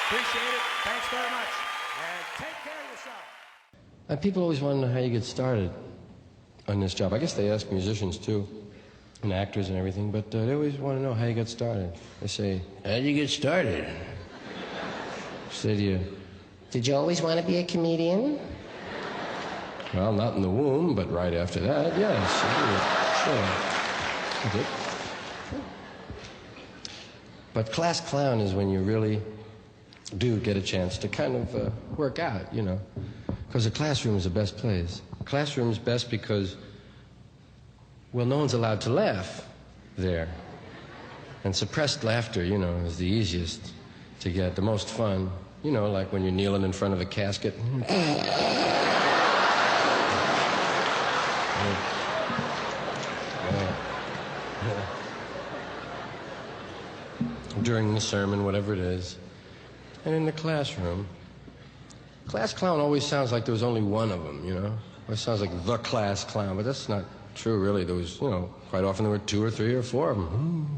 Appreciate it. Thanks very much. And take care of yourself. And people always want to know how you get started on this job. I guess they ask musicians too, and actors and everything, but they always want to know how you get started. They say, how did you get started? Say to you, did you always want to be a comedian? Well, not in the womb, but right after that, yes. Sure. I did. But class clown is when you really do get a chance to kind of work out, you know. Because the classroom is the best place. The classroom is best because, well, no one's allowed to laugh there. And suppressed laughter, you know, is the easiest to get, the most fun. You know, like when you're kneeling in front of a casket. During the sermon, whatever it is. And in the classroom, class clown always sounds like there was only one of them, you know? It sounds like the class clown, but that's not true, really. There was, you know, quite often there were 2 or 3 or 4 of them.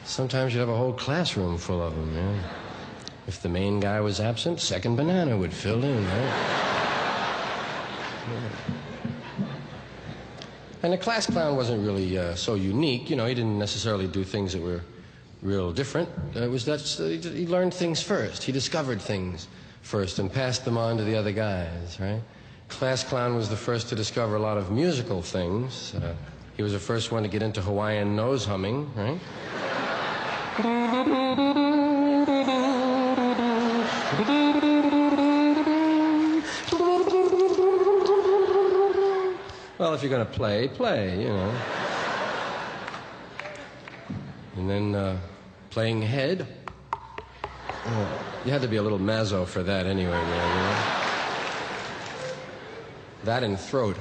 Sometimes you'd have a whole classroom full of them, yeah. If the main guy was absent, second banana would fill in, right? Yeah. And the class clown wasn't really so unique. You know, he didn't necessarily do things that were real different. It was that he learned things first. He discovered things first and passed them on to the other guys, right? Class clown was the first to discover a lot of musical things. He was the first one to get into Hawaiian nose humming, right? Well, if you're going to play, you know. And then playing head. You had to be a little mazzo for that anyway, man, you know. That and throat.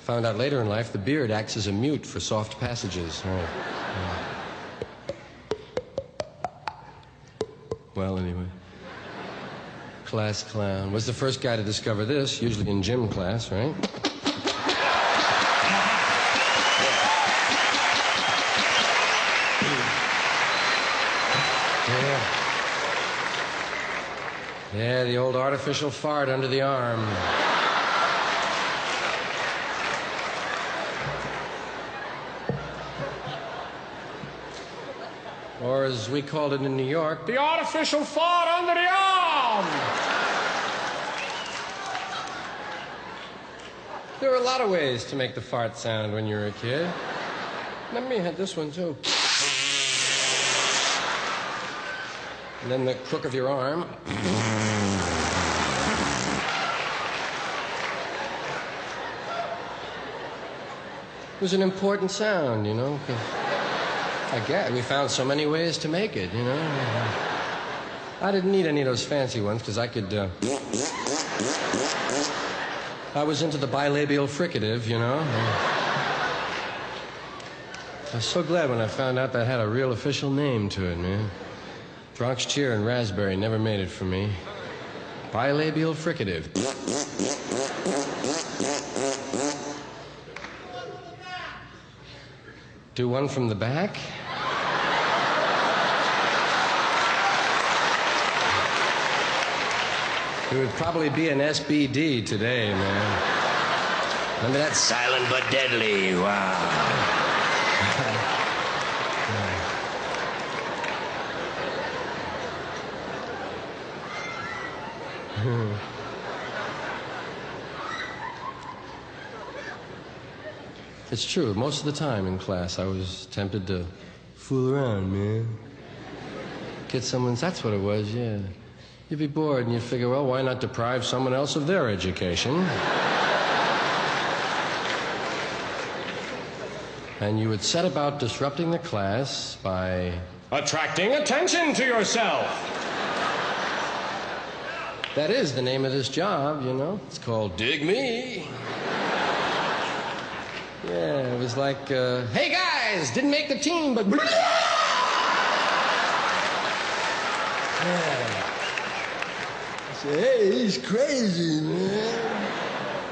Found out later in life the beard acts as a mute for soft passages. Right. Well, anyway. Class clown was the first guy to discover this, usually in gym class, right? Yeah, the old artificial fart under the arm. Or as we called it in New York, the artificial fart under the arm! There were a lot of ways to make the fart sound when you were a kid. Remember, you had this one, too. And then the crook of your arm. It was an important sound, you know, 'cause I guess we found so many ways to make it, you know. I didn't need any of those fancy ones because I could, I was into the bilabial fricative, you know. I was so glad when I found out that had a real official name to it, man. Bronx Cheer and Raspberry never made it for me. Bilabial fricative. Do one from the back? It would probably be an SBD today, man. Remember that? Silent but deadly. Wow. It's true. Most of the time in class, I was tempted to fool around, man. Get someone's... That's what it was, yeah. You'd be bored, and you'd figure, well, why not deprive someone else of their education? And you would set about disrupting the class by... attracting attention to yourself! That is the name of this job, you know. It's called Dig Me. Yeah, it was like, hey guys, didn't make the team, but... Yeah. I said, hey, he's crazy, man.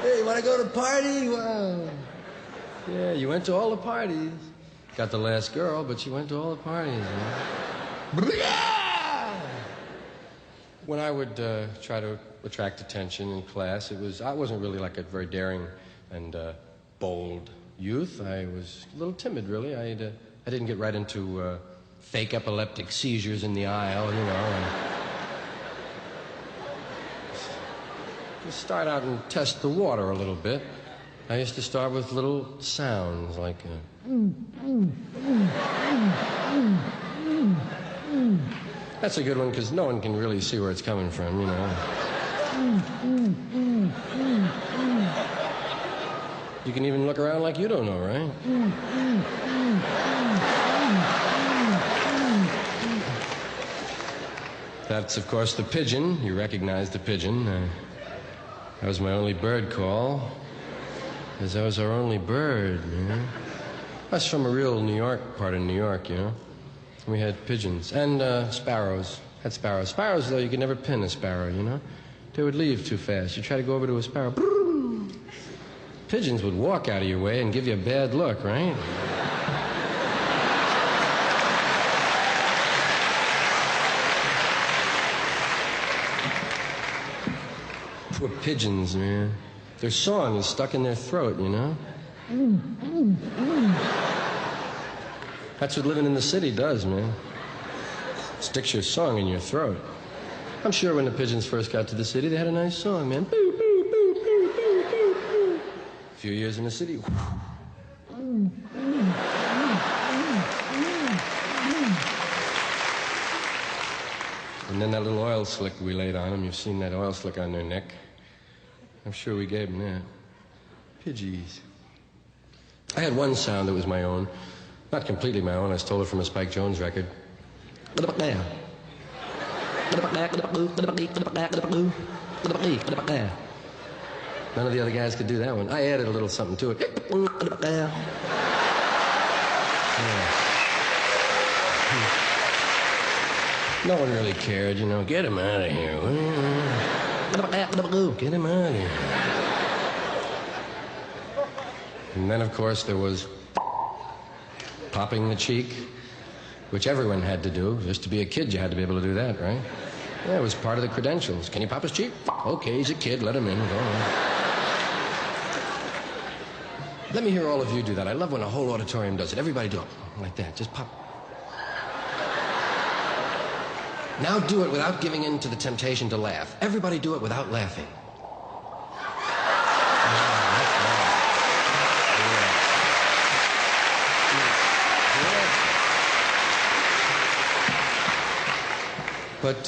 Hey, you want to go to a party? Wow. Yeah, you went to all the parties. got the last girl, but she went to all the parties, man. When I would try to attract attention in class, I wasn't really like a very daring and bold youth. I was a little timid, really. I didn't get right into fake epileptic seizures in the aisle, you know. And just start out and test the water a little bit. I used to start with little sounds like That's a good one because no one can really see where it's coming from, you know. You can even look around like you don't know, right? That's, of course, the pigeon. You recognize the pigeon. That was my only bird call. Because that was our only bird, man. I was from a real New York part of New York, you know. We had pigeons and sparrows. Had sparrows. Sparrows, though, you could never pin a sparrow, you know. They would leave too fast. You try to go over to a sparrow. Pigeons would walk out of your way and give you a bad look, right? Poor pigeons, man. Their song is stuck in their throat, you know? That's what living in the city does, man. Sticks your song in your throat. I'm sure when the pigeons first got to the city, they had a nice song, man. Boo, boo, boo, boo, boo, boo, boo. A few years in the city. And then that little oil slick we laid on them. You've seen that oil slick on their neck. I'm sure we gave them that. Pidgeys. I had one sound that was my own. Not completely my own. I stole it from a Spike Jones record. None of the other guys could do that one. I added a little something to it. Yeah. No one really cared, you know. Get him out of here. Get him out of here. And then, of course, there was popping the cheek, which everyone had to do. Just to be a kid, you had to be able to do that, right? Yeah, it was part of the credentials. Can you pop his cheek? Okay, he's a kid. Let him in. Go on. Let me hear all of you do that. I love when a whole auditorium does it. Everybody do it. Like that. Just pop. Now do it without giving in to the temptation to laugh. Everybody do it without laughing. But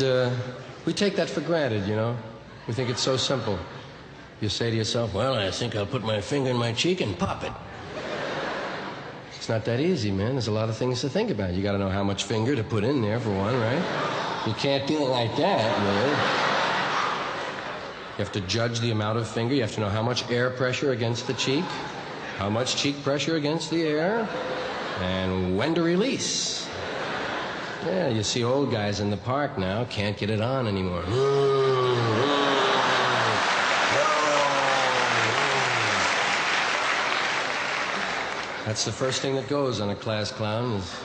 we take that for granted, you know. We think it's so simple. You say to yourself, well, I think I'll put my finger in my cheek and pop it. It's not that easy, man. There's a lot of things to think about. You got to know how much finger to put in there, for one, right? You can't do it like that, really. You have to judge the amount of finger. You have to know how much air pressure against the cheek, how much cheek pressure against the air, and when to release. Yeah, you see old guys in the park now can't get it on anymore. That's the first thing that goes on a class clown is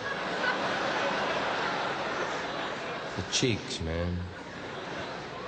the cheeks, man.